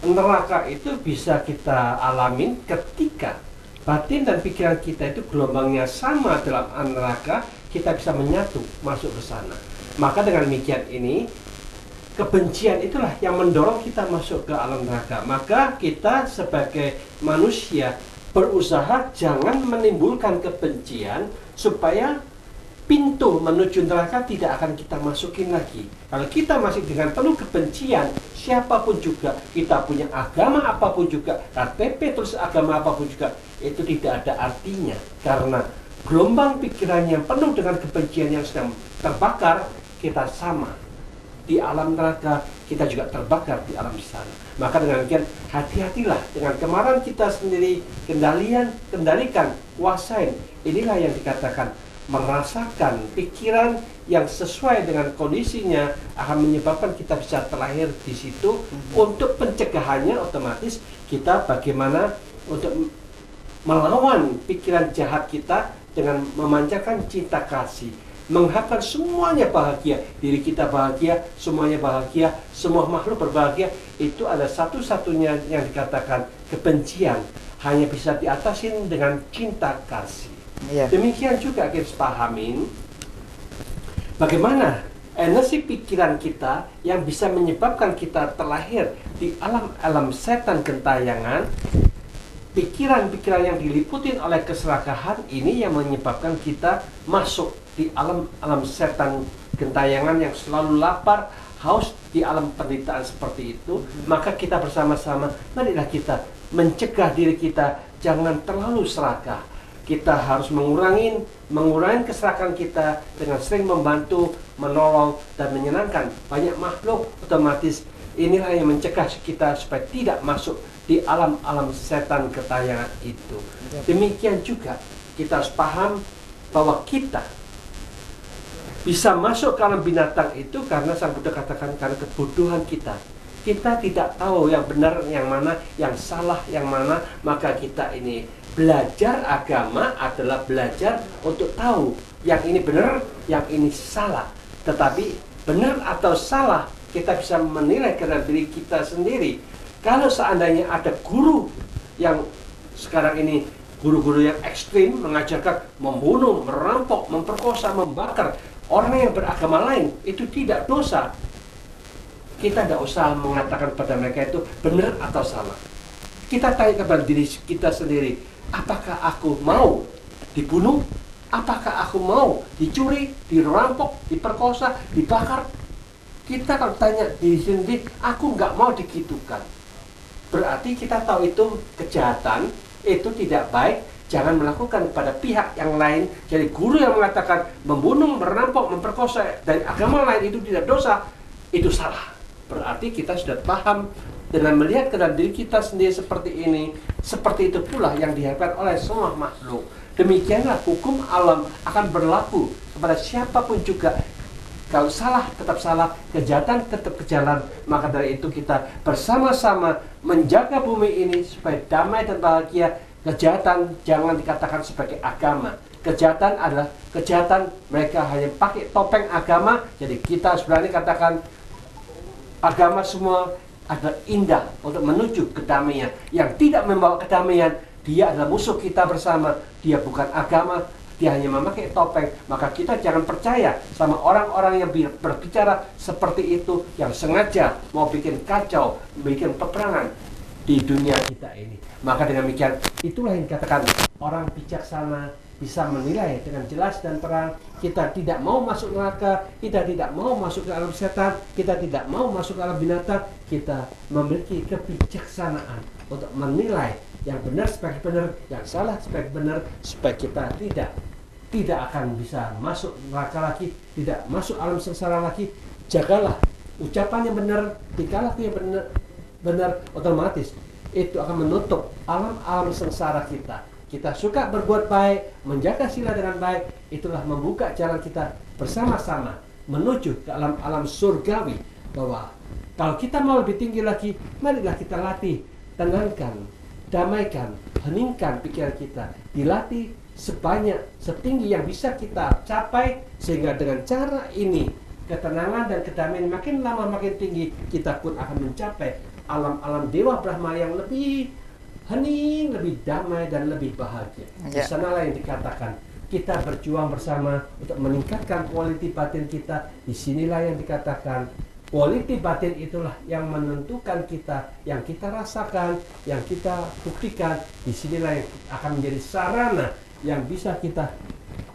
neraka itu bisa kita alamin ketika batin dan pikiran kita itu gelombangnya sama dalam neraka, kita bisa menyatu masuk ke sana. Maka dengan demikian ini, kebencian itulah yang mendorong kita masuk ke alam neraka. Maka kita sebagai manusia berusaha jangan menimbulkan kebencian, supaya pintu menuju neraka tidak akan kita masukin lagi. Kalau kita masih dengan penuh kebencian, siapapun juga, kita punya agama apapun juga, KTP terus agama apapun juga, itu tidak ada artinya. Karena gelombang pikiran yang penuh dengan kebencian yang sedang terbakar, kita sama di alam neraka, kita juga terbakar di alam sana. Maka dengan demikian, hati-hatilah dengan kemarahan kita sendiri, kendalikan, kuasain. Inilah yang dikatakan merasakan pikiran yang sesuai dengan kondisinya akan menyebabkan kita bisa terlahir di situ. Untuk pencegahannya otomatis kita bagaimana untuk melawan pikiran jahat kita dengan memancarkan cinta kasih, mengharapkan semuanya bahagia, diri kita bahagia, semuanya bahagia, semua makhluk berbahagia. Itu ada satu-satunya yang dikatakan kebencian hanya bisa diatasin dengan cinta kasih. Demikian juga kita pahamin bagaimana energi pikiran kita yang bisa menyebabkan kita terlahir di alam setan gentayangan. Pikiran-pikiran yang diliputin oleh keserakahan ini yang menyebabkan kita masuk di alam setan gentayangan yang selalu lapar, haus di alam penderitaan seperti itu. Maka kita bersama-sama, marilah kita mencegah diri kita jangan terlalu serakah. Kita harus mengurangi keserakahan kita dengan sering membantu, menolong, dan menyenangkan banyak makhluk. Otomatis inilah yang mencegah kita supaya tidak masuk di alam-alam setan gentayangan itu. Demikian juga kita harus paham bahwa kita bisa masuk ke alam binatang itu karena Sang Buddha katakan karena kebodohan kita. Kita tidak tahu yang benar yang mana, yang salah yang mana. Maka kita ini belajar agama adalah belajar untuk tahu yang ini benar, yang ini salah. Tetapi benar atau salah kita bisa menilai karena diri kita sendiri. Kalau seandainya ada guru yang sekarang ini guru-guru yang ekstrim mengajarkan membunuh, merampok, memperkosa, membakar orang yang beragama lain, itu tidak dosa. Kita tidak usah mengatakan pada mereka itu benar atau salah. Kita tanya kepada diri kita sendiri, apakah aku mau dibunuh? Apakah aku mau dicuri, dirampok, diperkosa, dibakar? Kita kalau tanya diri sendiri, aku nggak mau digitukan. Berarti kita tahu itu kejahatan, itu tidak baik, jangan melakukan pada pihak yang lain. Jadi guru yang mengatakan membunuh, merampok, memperkosa dari agama lain itu tidak dosa, itu salah. Berarti kita sudah paham dengan melihat ke dalam diri kita sendiri seperti ini. Seperti itu pula yang diharapkan oleh semua makhluk. Demikianlah hukum alam akan berlaku kepada siapapun juga. Kalau salah tetap salah, kejahatan tetap kejalan. Maka dari itu kita bersama-sama menjaga bumi ini supaya damai dan bahagia. Kejahatan jangan dikatakan sebagai agama. Kejahatan adalah kejahatan, mereka hanya pakai topeng agama. Jadi kita sebenarnya katakan agama semua adalah indah untuk menuju kedamaian. Yang tidak membawa kedamaian, dia adalah musuh kita bersama. Dia bukan agama, dia hanya memakai topeng. Maka kita jangan percaya sama orang-orang yang berbicara seperti itu, yang sengaja mau bikin kacau, bikin peperangan di dunia kita ini. Maka dengan demikian, itulah yang dikatakan orang bijaksana bisa menilai dengan jelas dan terang. Kita tidak mau masuk neraka, kita tidak mau masuk ke alam setan, kita tidak mau masuk ke alam binatang. Kita memiliki kebijaksanaan untuk menilai yang benar sebagai benar, yang salah sebagai benar, supaya kita tidak akan bisa masuk neraka lagi, tidak masuk alam sengsara lagi. Jagalah ucapan yang benar, tingkah laku yang benar, otomatis itu akan menutup alam-alam sengsara kita. Kita suka berbuat baik, menjaga sila dengan baik, itulah membuka jalan kita bersama-sama menuju ke alam-alam surgawi. Bahwa kalau kita mau lebih tinggi lagi, marilah kita latih, tenangkan damaikan, heningkan pikiran kita, dilatih setinggi yang bisa kita capai, sehingga dengan cara ini ketenangan dan kedamaian makin lama makin tinggi, kita pun akan mencapai alam-alam dewa Brahma yang lebih hening, lebih damai dan lebih bahagia. Di sanalah yang dikatakan kita berjuang bersama untuk meningkatkan kualitas batin kita. Di sinilah yang dikatakan kualitas batin itulah yang menentukan kita, yang kita rasakan, yang kita buktikan. Di sinilah yang akan menjadi sarana yang bisa kita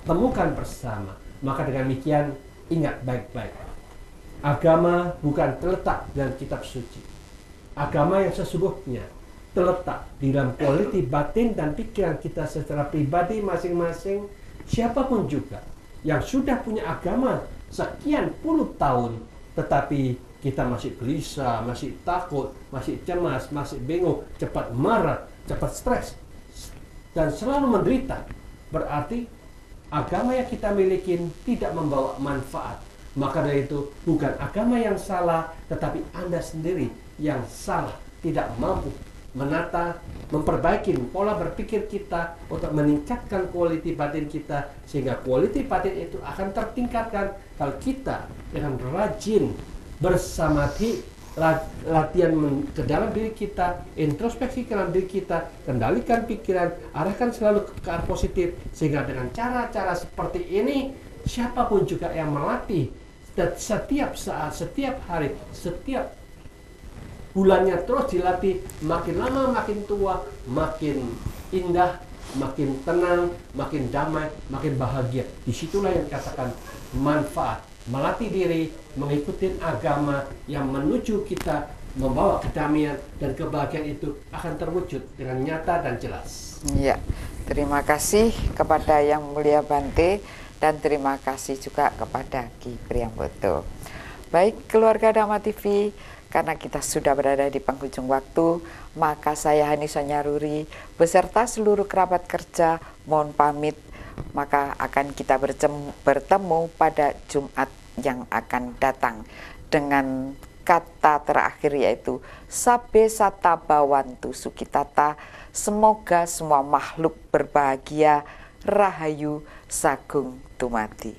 temukan bersama. Maka dengan demikian, ingat baik-baik, agama bukan terletak dalam kitab suci. Agama yang sesungguhnya terletak di dalam kualitas batin dan pikiran kita secara pribadi masing-masing. Siapapun juga yang sudah punya agama sekian puluh tahun, tetapi kita masih gelisah, masih takut, masih cemas, masih bingung, cepat marah, cepat stres, dan selalu menderita, berarti agama yang kita miliki tidak membawa manfaat. Maka dari itu, bukan agama yang salah, tetapi Anda sendiri yang salah, tidak mampu menata, memperbaiki pola berpikir kita untuk meningkatkan kualitas batin kita, sehingga kualitas batin itu akan tertingkatkan kalau kita dengan rajin bersamadi, latihan ke dalam diri kita, introspeksi ke dalam diri kita, kendalikan pikiran, arahkan selalu ke arah positif, sehingga dengan cara-cara seperti ini siapapun juga yang melatih setiap saat, setiap hari, setiap bulannya terus dilatih, makin lama makin tua, makin indah, makin tenang, makin damai, makin bahagia. Disitulah yang dikatakan manfaat. Melatih diri, mengikuti agama yang menuju kita membawa kedamaian dan kebahagiaan itu akan terwujud dengan nyata dan jelas. Ya, terima kasih kepada Yang Mulia Bante dan terima kasih juga kepada Ki Priambodo. Baik, keluarga Dhamma TV, karena kita sudah berada di penghujung waktu, maka saya Hani Sonyaruri beserta seluruh kerabat kerja mohon pamit. Maka akan kita bertemu pada Jumat yang akan datang dengan kata terakhir yaitu Sabbe Sata Bhawantu Sukitata. Semoga semua makhluk berbahagia. Rahayu Sagung Dumadi.